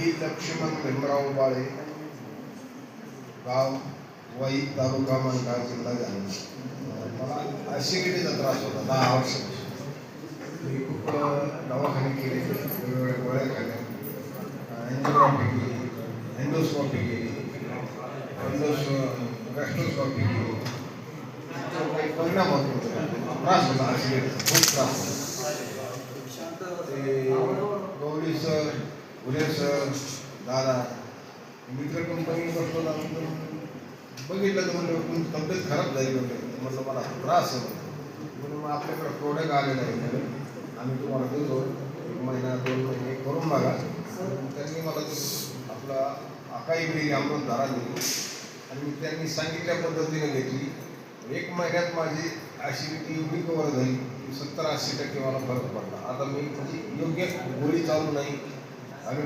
मी लक्ष्मण भीमराव बाळे, गाव वाई, तालुका मानगाव, जिल्हा जालना. मला ॲसिडिटीचा त्रास होता 10 वर्ष. मी खूप दवाखाने केले, वेगवेगळ्या गोळ्या खाल्ल्या, एन्जिओग्राफी केली, एन्डोस्कॉपी केली, गॅस्ट्रोस्कॉपी केली. काही परिणाम होत होता, त्रास होता, ॲसिडिटीचा खूप त्रास होता. ते गौरी सर, उदय सर, दादा मित्र कंपनी बसलो, बघितलं तर म्हणलं तुमची तब्येत खराब झाली होती. म्हणलं मला त्रास होतो, म्हणून मग आपल्याकडे प्रोडक्ट आलेलं आहे, आम्ही तुम्हाला देतो, 1 महिना 2 महिने करून बघा. त्यांनी मला आपला अकाई बेरी अमृतधारा दिली आणि त्यांनी सांगितल्या पद्धतीने घेतली. 1 महिन्यात माझी ॲसिडिटी एवढी कव्हर झाली की 70-80% मला फरक पडला. आता मी योग्य गोळी चालू नाही, आम्ही